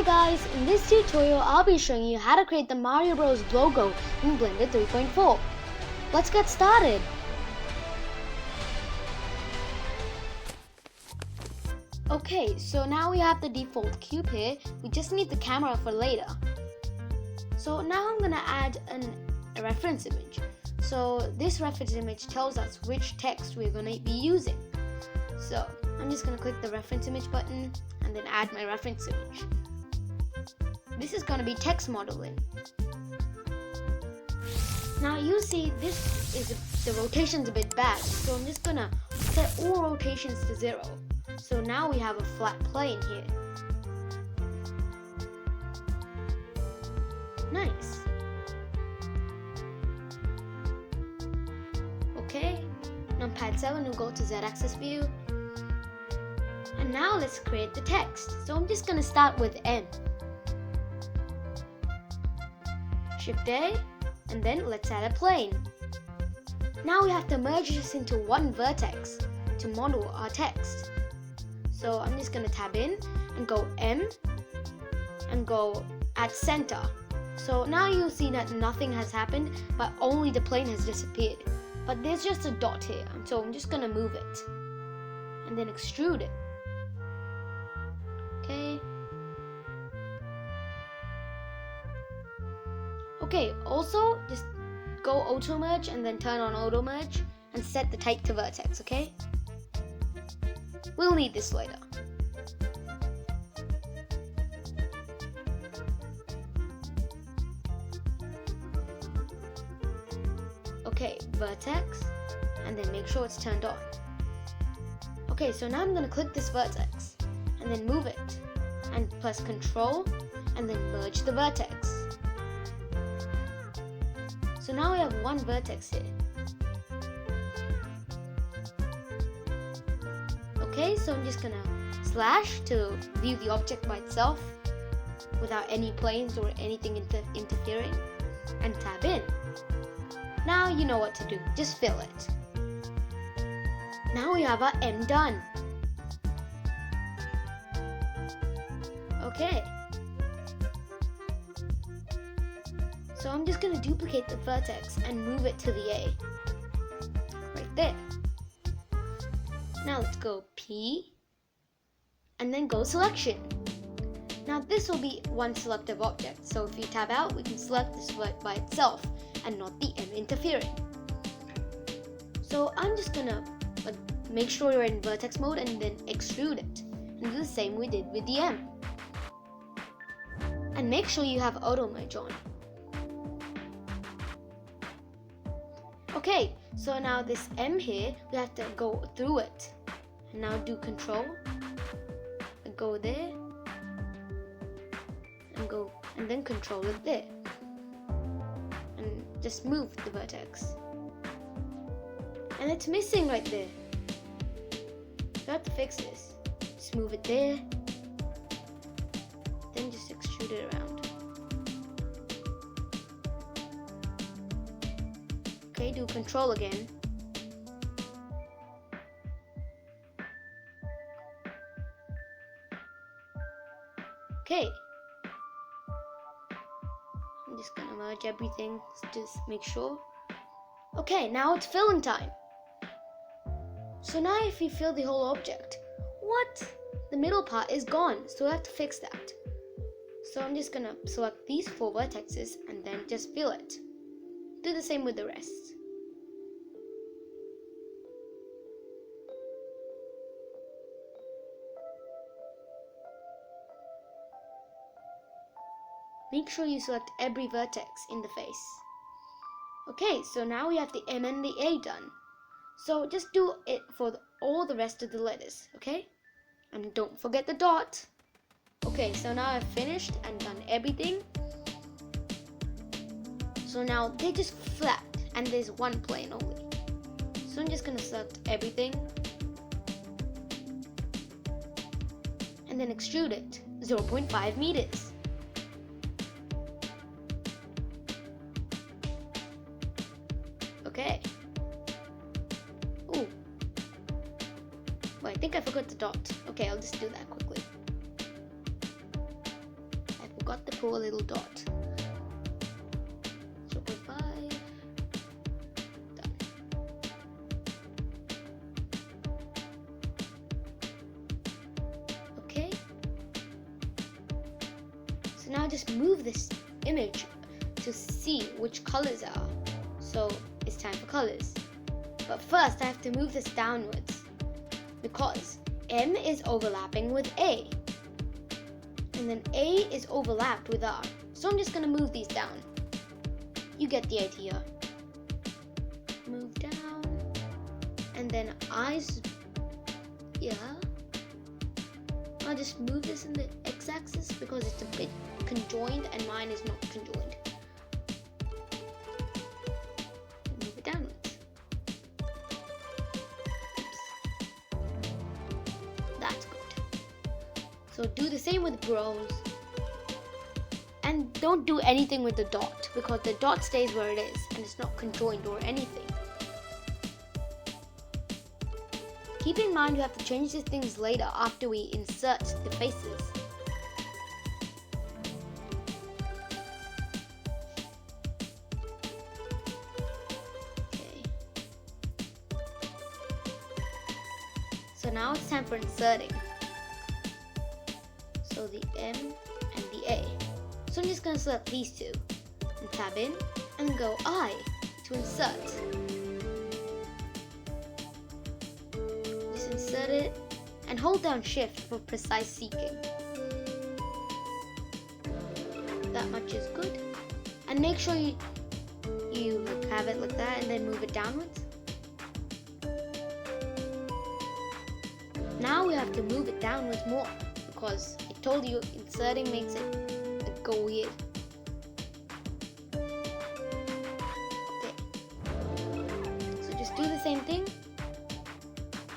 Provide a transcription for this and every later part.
Hi guys, in this tutorial I'll be showing you how to create the Mario Bros logo in Blender 3.4. Let's get started. Okay, so now we have the default cube here. We just need the camera for later. So now I'm gonna add a reference image. So this reference image tells us which text we're gonna be using. So I'm just gonna click the reference image button and then add my reference image. This is gonna be text modeling. Now you see the rotation's a bit bad, so I'm just gonna set all rotations to 0. So now we have a flat plane here. Nice. Okay, numpad 7 will go to Z-axis view. And now let's create the text. So I'm just gonna start with M. Shift A, and then let's add a plane. Now we have to merge this into one vertex to model our text. So I'm just gonna tab in and go M and go at center. So now you'll see that nothing has happened, but only the plane has disappeared. But there's just a dot here, so I'm just gonna move it and then extrude it. Okay. Okay, also just go auto merge and then turn on auto merge and set the type to vertex, okay? We'll need this later. Okay, vertex, and then make sure it's turned on. Okay, so now I'm gonna click this vertex and then move it and press Control and then merge the vertex. So now we have one vertex here. Okay, so I'm just gonna slash to view the object by itself without any planes or anything interfering, and tab in. Now you know what to do, just fill it. Now we have our M done. Okay. So I'm just going to duplicate the vertex and move it to the A. Right there. Now let's go P and then go selection. Now this will be one selective object. So if you tab out, we can select this by itself and not the M interfering. So I'm just going to make sure you're in vertex mode and then extrude it. And do the same we did with the M. And make sure you have auto merge on. Okay, so now this M here, we have to go through it. And now do Control, and go there, and then Control it there. And just move the vertex. And it's missing right there. You have to fix this. Just move it there, then just extrude it around. Okay, do Control again. Okay. I'm just gonna merge everything, just make sure. Okay, now it's filling time. So now if you fill the whole object, what? The middle part is gone, so I have to fix that. So I'm just gonna select these 4 vertexes and then just fill it. Do the same with the rest. Make sure you select every vertex in the face. Okay, so now we have the M and the A done. So just do it for all the rest of the letters, okay? And don't forget the dot. Okay, so now I've finished and done everything. So now they're just flat and there's one plane only. So I'm just gonna select everything and then extrude it 0.5 meters. Okay. Ooh. Well, I think I forgot the dot. Okay, I'll just do that quickly. forgot the poor little dot. 0.5. Done. Okay. So now just move this image to see which colors are. So it's time for colors. But first I have to move this downwards because M is overlapping with A. And then A is overlapped with R. So I'm just going to move these down. You get the idea. Move down. And then I's, yeah. I'll just move this in the x-axis because it's a bit conjoined and mine is not conjoined. Move it downwards. Oops. That's good. So do the same with brows. And don't do anything with the dot because the dot stays where it is and it's not conjoined or anything. Keep in mind you have to change these things later after we insert the faces. Okay. So now it's time for inserting. So the M and the A. So I'm just going to select these two and tab in and go I to insert. Just insert it and hold down shift for precise seeking. That much is good. And make sure you have it like that and then move it downwards. Now we have to move it downwards more because I told you inserting makes it go weird. Okay. So just do the same thing.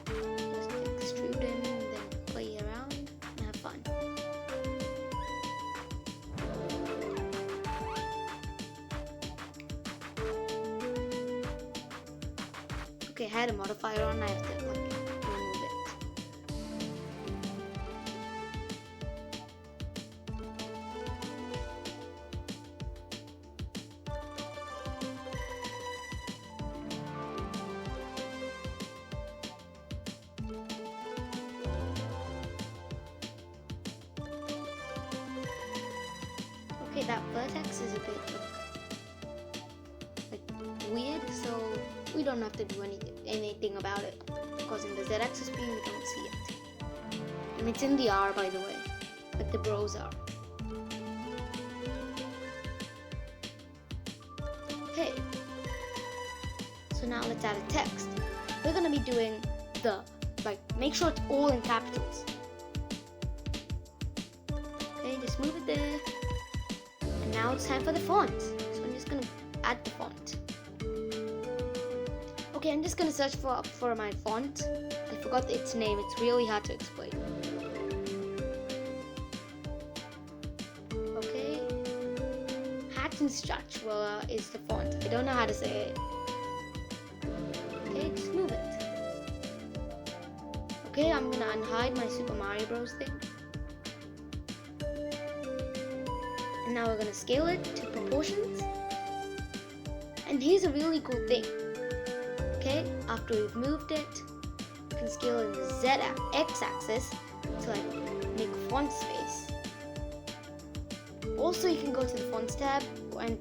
Just extrude in and then play around and have fun. Okay, I had a modifier on, I have to remove it. Okay, that vertex is a bit like weird, so we don't have to do anything about it because in the z-axis view we don't see it. And it's in the R, by the way, like the bros are. Okay, so now let's add a text. We're gonna be doing make sure it's all in capitals. Okay, just move it there. Now it's time for the font. So I'm just gonna add the font. Okay, I'm just gonna search for my font. I forgot its name. It's really hard to explain. Okay. Hackenstratchwell is the font. I don't know how to say it. Okay, just move it. Okay, I'm gonna unhide my Super Mario Bros. Thing. And now we're going to scale it to proportions. And here's a really cool thing. Okay, after we've moved it, you can scale in the x-axis to make font space. Also, you can go to the fonts tab and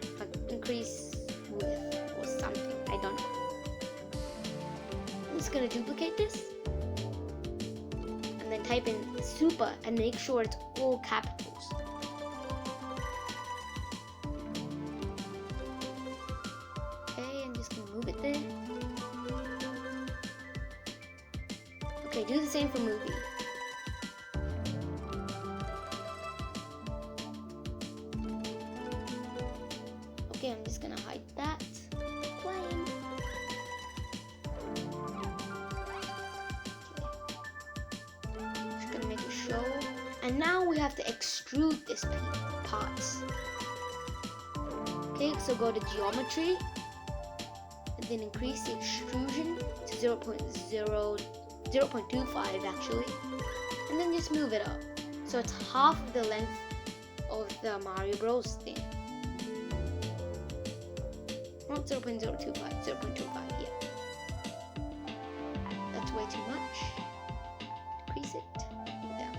increase width or something. I don't know. I'm just going to duplicate this. And then type in super and make sure it's all capitals. Move it there. Okay, do the same for movie. Okay, I'm just gonna hide that. Plane. Okay. Just gonna make a show. And now we have to extrude this part. Okay, so go to geometry. And then increase the extrusion to 0.25 actually, and then just move it up so it's half the length of the Mario Bros thing. Not 0.025, 0.25, yeah. That's way too much. Decrease it. Down.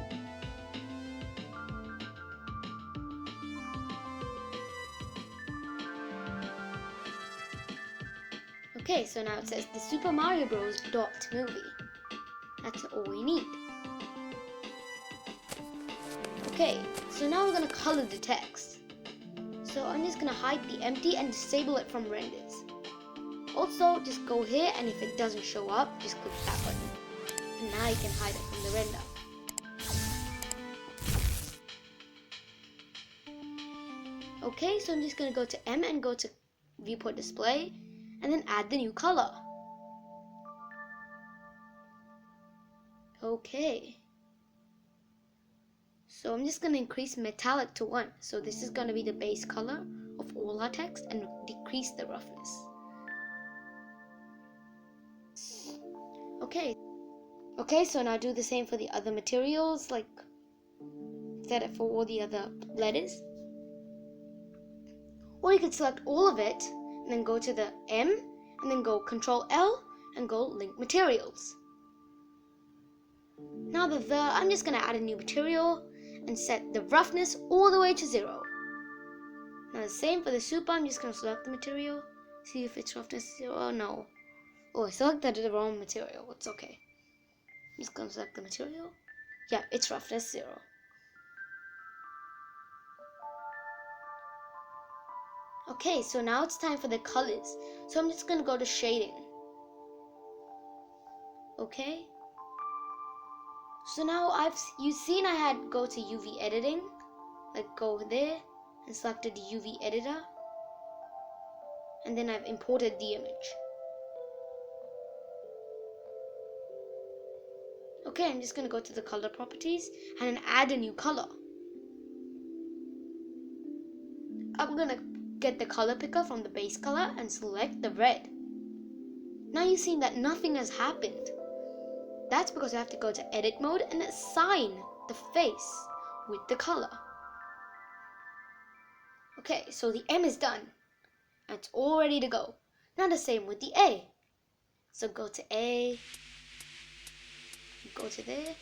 Okay, so now it says the Super Mario Bros. Dot movie. That's all we need. Okay, so now we're going to color the text. So I'm just going to hide the empty and disable it from renders. Also, just go here, and if it doesn't show up, just click that button. And now you can hide it from the render. Okay, so I'm just going to go to M and go to viewport display, and then add the new color. Okay. So I'm just going to increase metallic to 1. So this is going to be the base color of all our text and decrease the roughness. Okay, so now do the same for the other materials, like set it for all the other letters. Or you could select all of it and then go to the M and then go Control L and go Link Materials. Now I'm just going to add a new material and set the roughness all the way to 0. Now the same for the super, I'm just going to select the material, see if it's roughness 0. Oh no. Oh, I selected the wrong material. It's okay. I'm just going to select the material. Yeah, it's roughness 0. Okay, so now it's time for the colors. So I'm just going to go to shading. Okay. So now you've seen I had go to UV editing. Like go there and selected the UV editor. And then I've imported the image. Okay, I'm just going to go to the color properties and then add a new color. I'm going to get the color picker from the base color and select the red. Now you've seen that nothing has happened. That's because I have to go to edit mode and assign the face with the color. Okay, so the M is done. And it's all ready to go. Now the same with the A. So go to A, go to there,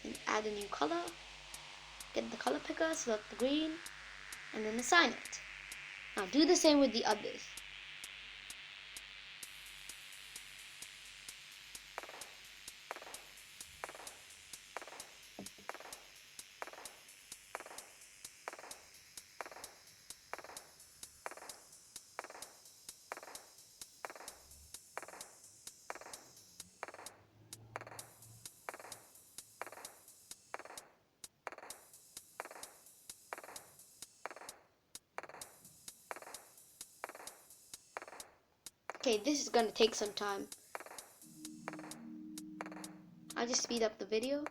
and add a new color. Get the color picker, select the green, and then assign it. Now do the same with the others. Okay, this is going to take some time. I'll just speed up the video.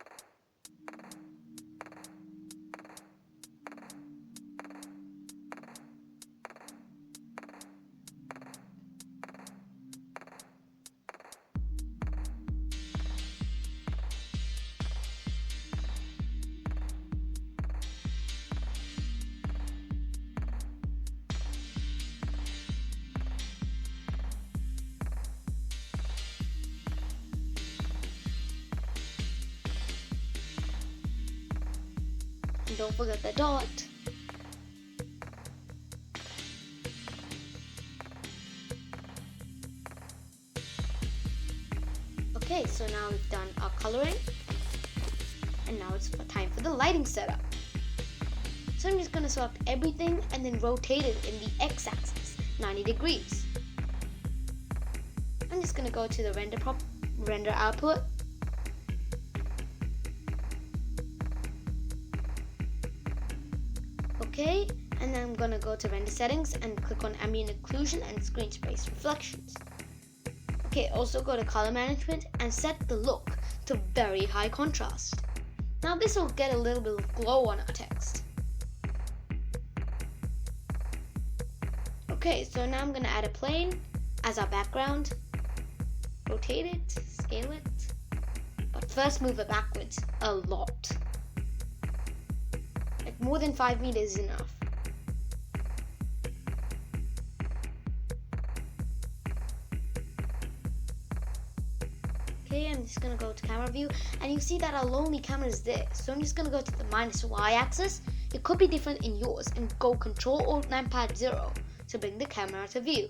And don't forget the dot. Okay, so now we've done our coloring. And now it's time for the lighting setup. So I'm just going to select everything and then rotate it in the x-axis, 90 degrees. I'm just going to go to the render output. Okay, and then I'm going to go to render settings and click on ambient occlusion and screen space reflections. Okay, also go to color management and set the look to very high contrast. Now this will get a little bit of glow on our text. Okay, so now I'm going to add a plane as our background. Rotate it, scale it, but first move it backwards a lot. Like more than 5 meters is enough. Okay, I'm just gonna go to camera view, and you see that our lonely camera is there. So I'm just gonna go to the -Y axis. It could be different in yours, and go Control Alt Numpad 0 to bring the camera to view.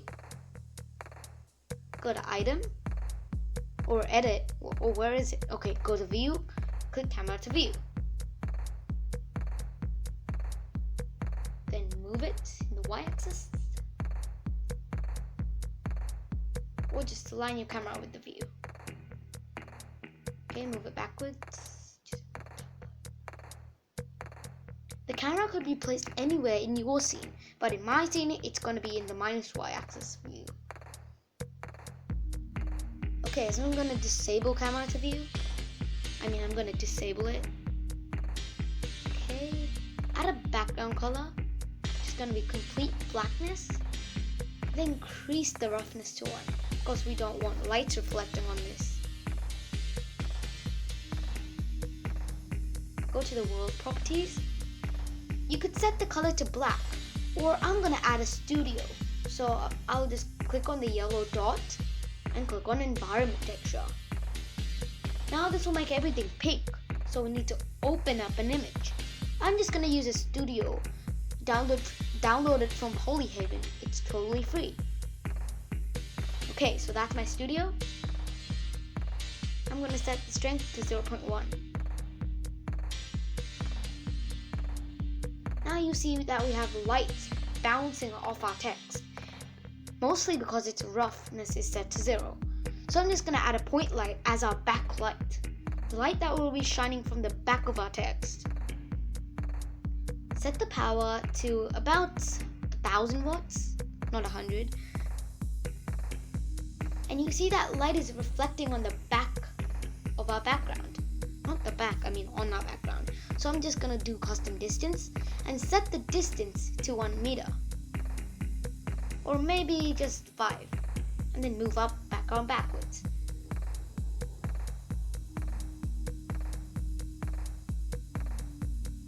Go to Item, or Edit, or where is it? Okay, go to View, click Camera to View. Then move it in the Y axis, or just align your camera with the view. Okay, move it backwards. The camera could be placed anywhere in your scene, but in my scene, it's going to be in the -Y axis view. Okay, so I'm going to disable camera to view. I'm going to disable it. Okay, add a background color. It's going to be complete blackness. Then increase the roughness to 1, because we don't want lights reflecting on this. Go to the world properties. You could set the color to black, or I'm gonna add a studio. So I'll just click on the yellow dot and click on environment texture. Now this will make everything pink, so we need to open up an image. I'm just gonna use a studio. Download it from Holy Haven. It's totally free. Okay, so that's my studio. I'm gonna set the strength to 0.1. Now you see that we have lights bouncing off our text, mostly because its roughness is set to 0. So I'm just going to add a point light as our backlight, the light that will be shining from the back of our text. Set the power to about 1000 watts, not 100. And you see that light is reflecting on the back of our background. Not the back, on our background. So I'm just gonna do custom distance and set the distance to 1 meter. Or maybe just 5. And then move up, backwards.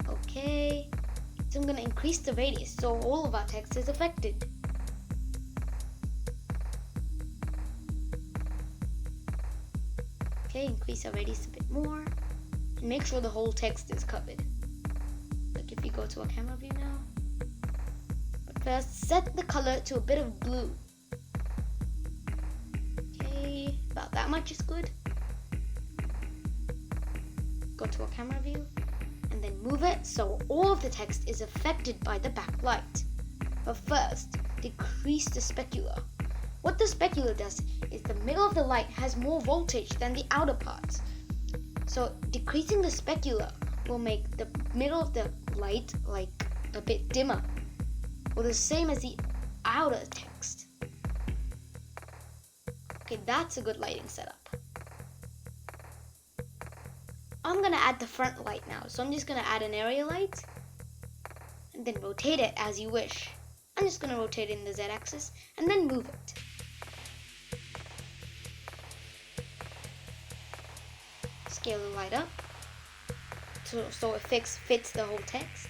Okay. So I'm gonna increase the radius so all of our text is affected. Okay, increase our radius a bit more. And make sure the whole text is covered. Like if you go to a camera view now. But first, set the color to a bit of blue. Okay, about that much is good. Go to a camera view. And then move it so all of the text is affected by the backlight. But first, decrease the specular. What the specular does is the middle of the light has more voltage than the outer parts. So decreasing the specular will make the middle of the light like a bit dimmer, or the same as the outer text. Okay, that's a good lighting setup. I'm gonna add the front light now, so I'm just gonna add an area light and then rotate it as you wish. I'm just gonna rotate it in the Z axis and then move it. Scale the light up so it fits the whole text.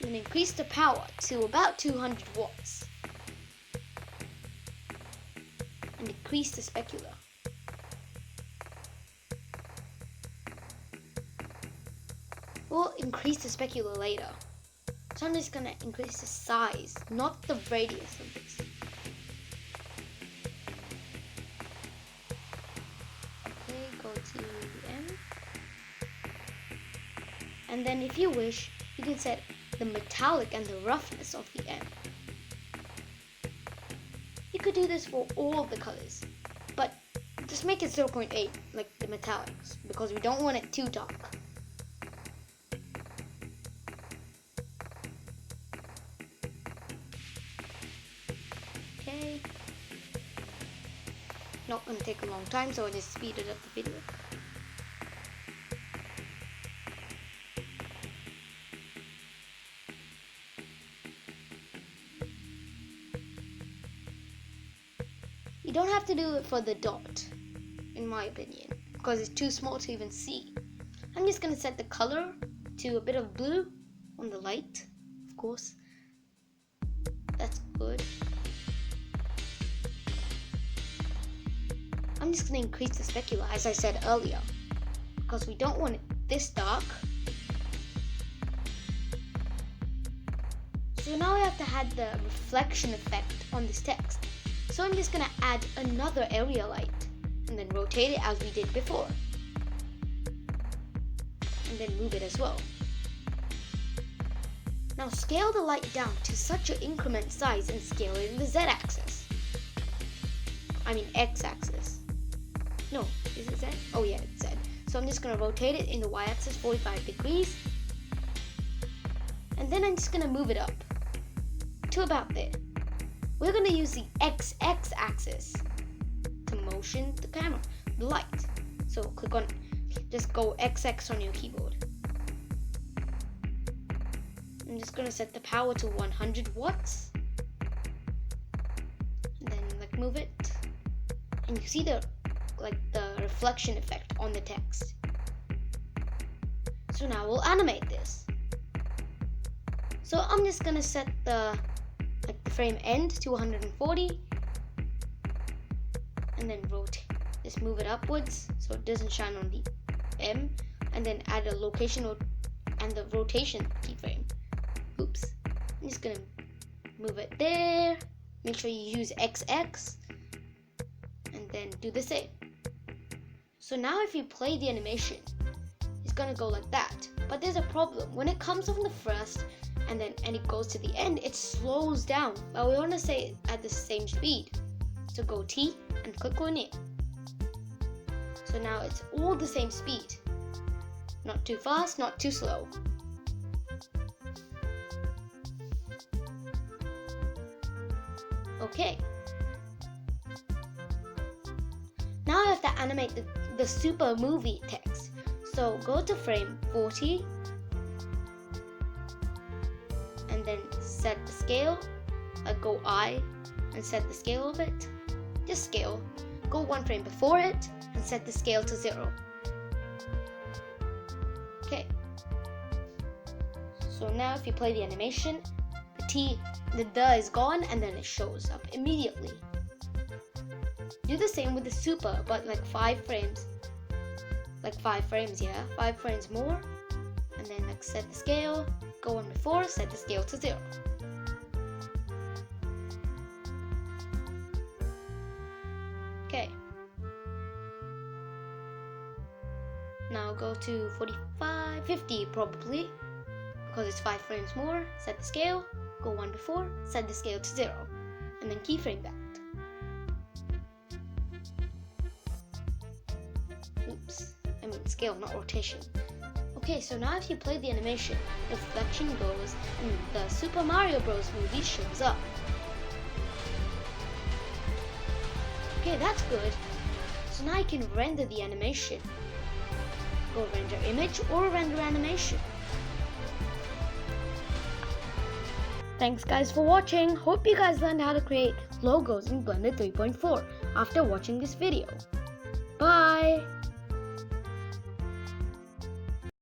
And increase the power to about 200 watts. And decrease the specular. We'll increase the specular later. So I'm just gonna increase the size, not the radius of this. Go to M, and then if you wish you can set the metallic and the roughness of the M. You could do this for all of the colors, but just make it 0.8 like the metallics because we don't want it too dark. Okay. Not gonna take a long time, so I just speeded up the video. You don't have to do it for the dot, in my opinion, because it's too small to even see. I'm just going to set the color to a bit of blue on the light, of course. That's good. I'm just going to increase the specular, as I said earlier, because we don't want it this dark. So now we have to add the reflection effect on this text. So I'm just going to add another area light and then rotate it as we did before. And then move it as well. Now scale the light down to such an increment size and scale it in the z-axis. I mean x-axis. No, is it z? Oh yeah, it's z. So I'm just going to rotate it in the y-axis 45 degrees. And then I'm just going to move it up to about there. We're going to use the XX axis to motion the camera, the light. So click on, just go XX on your keyboard. I'm just going to set the power to 100 watts. And then move it. And you see the reflection effect on the text. So now we'll animate this. So I'm just going to set the frame end to 140 and then rotate. Just move it upwards so it doesn't shine on the M, and then add a location and the rotation keyframe. Oops. I'm just gonna move it there. Make sure you use XX and then do the same. So now if you play the animation, it's gonna go like that. But there's a problem. When it comes from the first and it goes to the end, it slows down. But we want to say it at the same speed. So go T and click on it. So now it's all the same speed. Not too fast, not too slow. Okay. Now I have to animate the super movie text. So go to frame 40 and then set the scale. Go I and set the scale of it. Just scale. Go one frame before it and set the scale to 0. Okay. So now if you play the animation, the duh is gone and then it shows up immediately. Do the same with the super, but 5 frames. 5 frames, yeah. 5 frames more. And then set the scale. Go one before, set the scale to 0. Okay. Now go to 45, 50 probably, because it's 5 frames more. Set the scale. Go one before, set the scale to 0. And then keyframe that. Oops. I mean scale, not rotation. Okay, so now if you play the animation, reflection goes and the Super Mario Bros. Movie shows up. Okay, that's good. So now I can render the animation. Go render image or render animation. Thanks guys for watching. Hope you guys learned how to create logos in Blender 3.4 after watching this video. Bye!